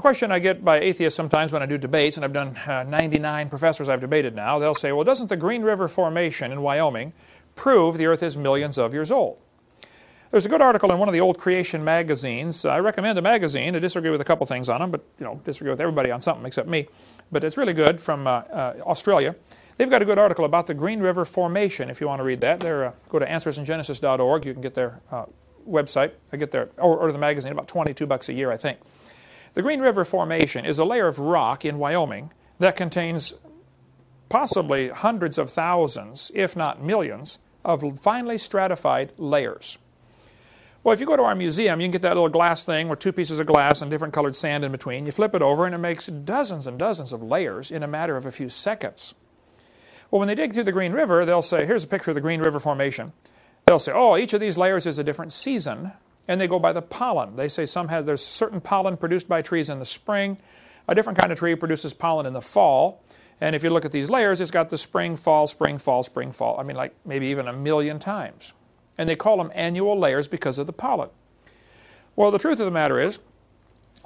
question I get by atheists sometimes when I do debates, and I've done 99 professors I've debated now, they'll say, well, doesn't the Green River Formation in Wyoming prove the Earth is millions of years old? There's a good article in one of the old creation magazines. I recommend a magazine. I disagree with a couple things on them, but disagree with everybody on something except me. But it's really good, from Australia. They've got a good article about the Green River Formation, if you want to read that. Go to answersingenesis.org. You can get their website. I get their, or the magazine, about $22 a year, I think. The Green River Formation is a layer of rock in Wyoming that contains possibly hundreds of thousands, if not millions, of finely stratified layers. Well, if you go to our museum, you can get that little glass thing with two pieces of glass and different colored sand in between. You flip it over and it makes dozens and dozens of layers in a matter of a few seconds. Well, when they dig through the Green River, they'll say, here's a picture of the Green River Formation. They'll say, oh, each of these layers is a different season, and they go by the pollen. They say there's certain pollen produced by trees in the spring. A different kind of tree produces pollen in the fall. And if you look at these layers, it's got the spring, fall, spring, fall, spring, fall. I mean, like maybe even 1,000,000 times. And they call them annual layers because of the pollen. Well, the truth of the matter is,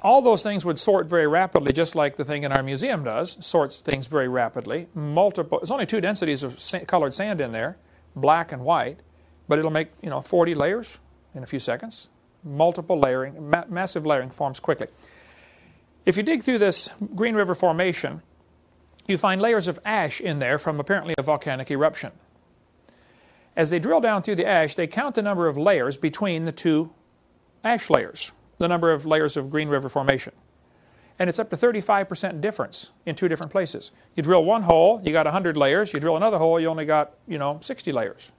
all those things would sort very rapidly, just like the thing in our museum does, sorts things very rapidly. There's only two densities of colored sand in there, black and white, but it'll make 40 layers in a few seconds. Multiple layering, massive layering forms quickly. If you dig through this Green River Formation, you find layers of ash in there from apparently a volcanic eruption. As they drill down through the ash, they count the number of layers between the two ash layers, the number of layers of Green River Formation. And it's up to 35% difference in two different places. You drill one hole, you got 100 layers. You drill another hole, you only got, 60 layers.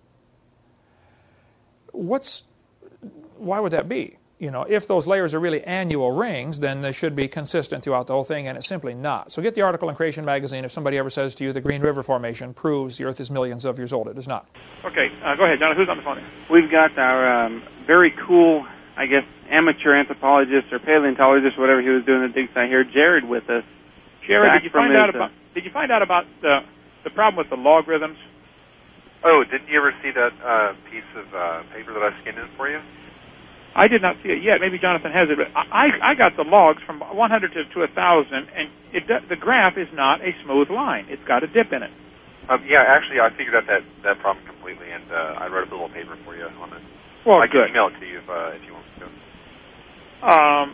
Why would that be? If those layers are really annual rings, then they should be consistent throughout the whole thing, and it's simply not. So get the article in Creation Magazine if somebody ever says to you the Green River Formation proves the Earth is millions of years old. It does not. Okay, go ahead, John. Who's on the phone here? We've got our very cool, I guess, amateur anthropologist or paleontologist, whatever he was doing at the dig site here, Jared, with us. Jared, did you find out about the problem with the logarithms? Oh, didn't you ever see that piece of paper that I scanned in for you? I did not see it yet. Maybe Jonathan has it, but I got the logs from 100 to 1,000, and the graph is not a smooth line. It's got a dip in it. Yeah, actually, I figured out that problem completely, and I wrote up a little paper for you on it. Well, I good. can email it to you if you want to.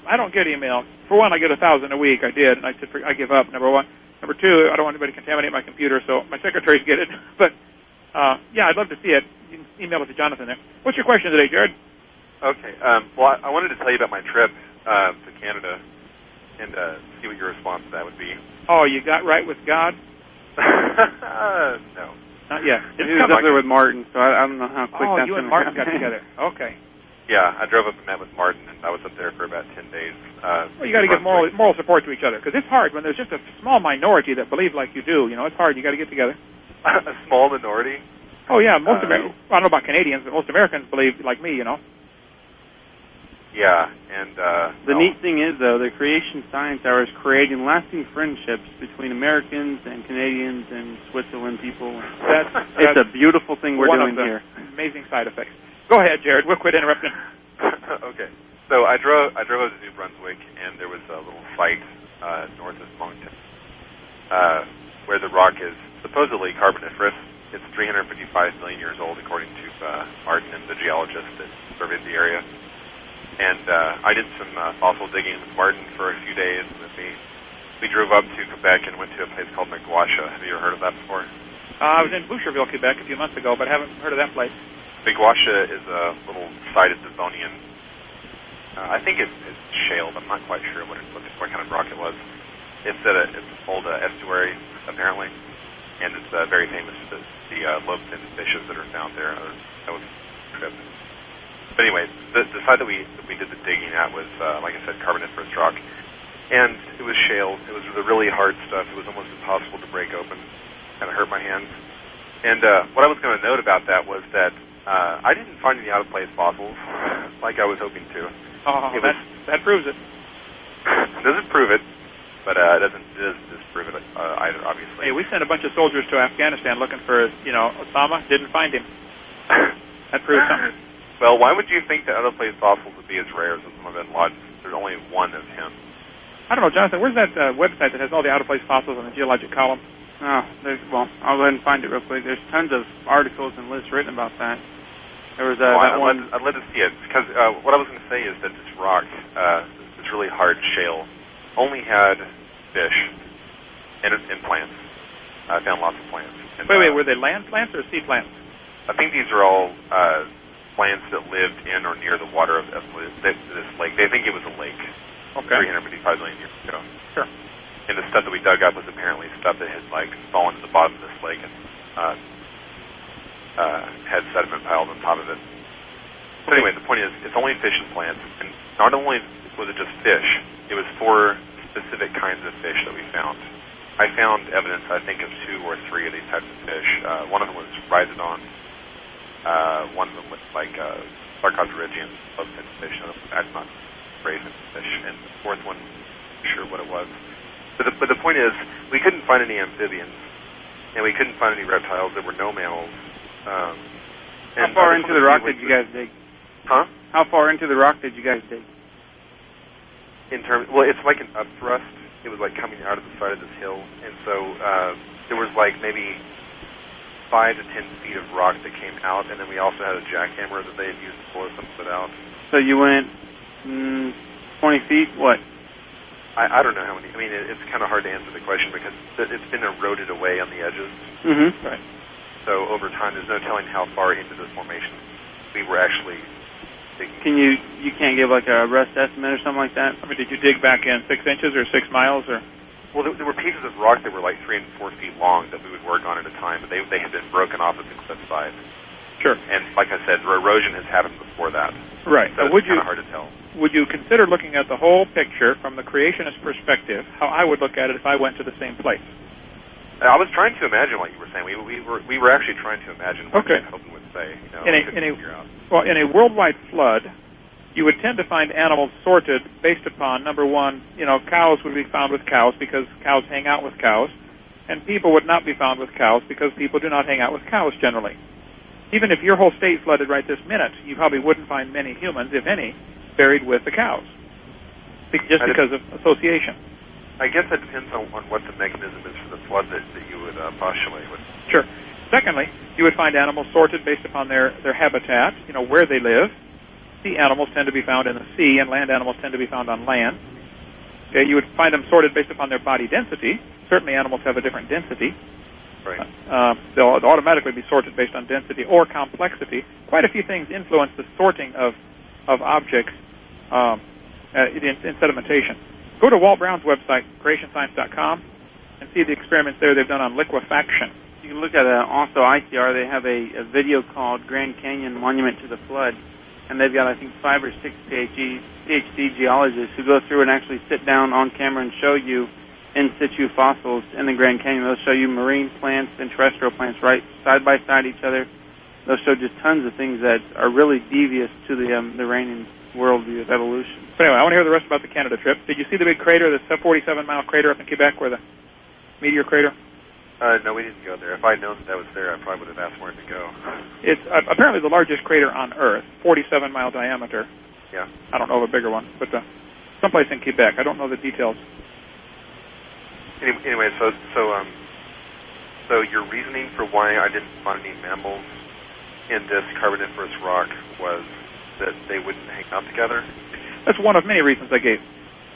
I don't get email. For one, I get 1,000 a week. I did, and I said I give up. Number one. Number two, I don't want anybody to contaminate my computer, so my secretaries get it. But yeah, I'd love to see it. You can email it to Jonathan there. What's your question today, Jared? Okay. Well, I wanted to tell you about my trip to Canada and see what your response to that would be. Oh, you got right with God? No. Not yet. He was up there with Martin, so I don't know how quick that's going to happen. Oh, you and Martin got together. Okay. Yeah, I drove up and met with Martin, and I was up there for about 10 days. Well, you got to give moral support to each other, because it's hard when there's just a small minority that believe like you do. It's hard. You got to get together. A small minority? Oh, yeah. Most Americans, I don't know about Canadians, but most Americans believe like me, Yeah, and the neat thing is, though, the Creation Science Hour is creating lasting friendships between Americans and Canadians and Switzerland people. It's a beautiful thing we're doing here. Amazing side effects. Go ahead, Jared. We'll quit interrupting. Okay. So I drove up to New Brunswick, and there was a little site north of Moncton where the rock is supposedly Carboniferous. It's 355 million years old, according to Martin and the geologist that surveyed the area. And I did some fossil digging with Martin for a few days, and then we drove up to Quebec and went to a place called Miguasha. Have you ever heard of that before? I was in Boucherville, Quebec a few months ago, but I haven't heard of that place. Miguasha is a little site at Devonian. I think it's shale, but I'm not quite sure what kind of rock it was. It's an old estuary, apparently, and it's very famous for the lobefin fishes that are found there. That was a trip. But anyway, the site that we did the digging at was, like I said, Carboniferous rock. And it was shale. It was the really hard stuff. It was almost impossible to break open. Kind of hurt my hands. And what I was going to note about that was that I didn't find any out-of-place fossils like I was hoping to. Oh, that proves it. Doesn't prove it, but it doesn't disprove it either, obviously. Hey, we sent a bunch of soldiers to Afghanistan looking for, Osama. Didn't find him. That proves something. Well, why would you think that out-of-place fossils would be as rare as Osama bin Laden? There's only one of him. I don't know, Jonathan, where's that website that has all the out-of-place fossils on the geologic column? Oh, well, I'll go ahead and find it real quick. There's tons of articles and lists written about that. There was that one. I'd love to see it, because what I was going to say is that this rock, this really hard shale, only had fish and plants. I found lots of plants. And, wait, were they land plants or sea plants? I think these are all plants that lived in or near the water of this lake. They think it was a lake. Okay. 355 million years ago. Sure. And the stuff that we dug up was apparently stuff that had fallen to the bottom of this lake and had sediment piled on top of it. But anyway, the point is, it's only fish and plants. And not only was it just fish, it was 4 specific kinds of fish that we found. I found evidence, I think, of 2 or 3 of these types of fish. One of them was rhizodon. One of them was like Sarcopterygian fish. That's not raisin fish. And the 4th one, I'm not sure what it was. But the point is, we couldn't find any amphibians, and we couldn't find any reptiles. There were no mammals. How far into the rock did you guys dig? Huh? How far into the rock did you guys dig? Well, it's like an upthrust. It was like coming out of the side of this hill, and so there was like maybe 5 to 10 feet of rock that came out, and then we also had a jackhammer that they had used to pull some of it out. So you went 20 feet? What? I don't know how many. I mean, it's kind of hard to answer the question because it's been eroded away on the edges. Mm-hmm. Right. So over time, there's no telling how far into this formation we were actually digging. You can't give like a rough estimate or something like that? I mean, did you dig back in 6 inches or 6 miles or? Well, there were pieces of rock that were like 3 and 4 feet long that we would work on at a time, but they had been broken off at the cliff side. Sure. And like I said, the erosion has happened before that. Right. So it's kind of hard to tell. Would you consider looking at the whole picture from the creationist perspective, how I would look at it if I went to the same place? I was trying to imagine what you were saying. We were actually trying to imagine what Hovind would say. In a worldwide flood, you would tend to find animals sorted based upon, number one, cows would be found with cows because cows hang out with cows, and people would not be found with cows because people do not hang out with cows generally. Even if your whole state flooded right this minute, you probably wouldn't find many humans, if any, buried with the cows, just because of association. I guess that depends on what the mechanism is for the flood that you would postulate. Sure. Secondly, you would find animals sorted based upon their habitat, where they live. Sea animals tend to be found in the sea, and land animals tend to be found on land. Okay, you would find them sorted based upon their body density. Certainly animals have a different density. Right. They'll automatically be sorted based on density or complexity. Quite a few things influence the sorting of objects in sedimentation. Go to Walt Brown's website, creationscience.com, and see the experiments there they've done on liquefaction. You can look at also ICR. They have a video called Grand Canyon Monument to the Flood, and they've got, I think, 5 or 6 PhD geologists who go through and actually sit down on camera and show you in situ fossils in the Grand Canyon. They'll show you marine plants and terrestrial plants right side by side each other. They'll show just tons of things that are really devious to the Iranian worldview of evolution. But anyway, I want to hear the rest about the Canada trip. Did you see the big crater, the 47-mile crater up in Quebec, where the meteor crater? No, we didn't go there. If I'd known that was there, I probably would have asked where to go. It's apparently the largest crater on Earth, 47-mile diameter. Yeah. I don't know of a bigger one, but someplace in Quebec. I don't know the details. Anyway, so your reasoning for why I didn't find any mammals in this Carboniferous rock was that they wouldn't hang out together? That's one of many reasons I gave.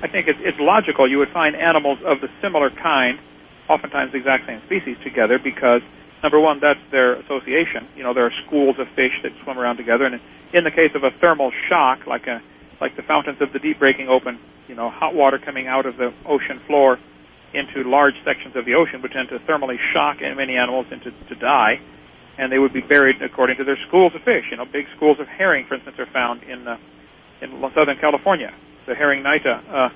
I think it's logical you would find animals of the similar kind, oftentimes the exact same species, together because, number one, that's their association. There are schools of fish that swim around together, and in the case of a thermal shock, like the fountains of the deep breaking open, hot water coming out of the ocean floor into large sections of the ocean would tend to thermally shock many animals to die, and they would be buried according to their schools of fish. Big schools of herring, for instance, are found in Southern California, the herring nita,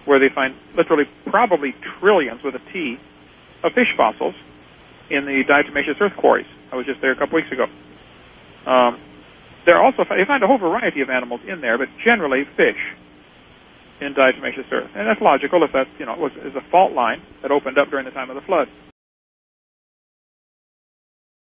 where they find literally probably trillions with a T of fish fossils in the diatomaceous earth quarries. I was just there a couple weeks ago. They find a whole variety of animals in there, but generally fish in diatomaceous earth. And that's logical if that's, is a fault line that opened up during the time of the flood.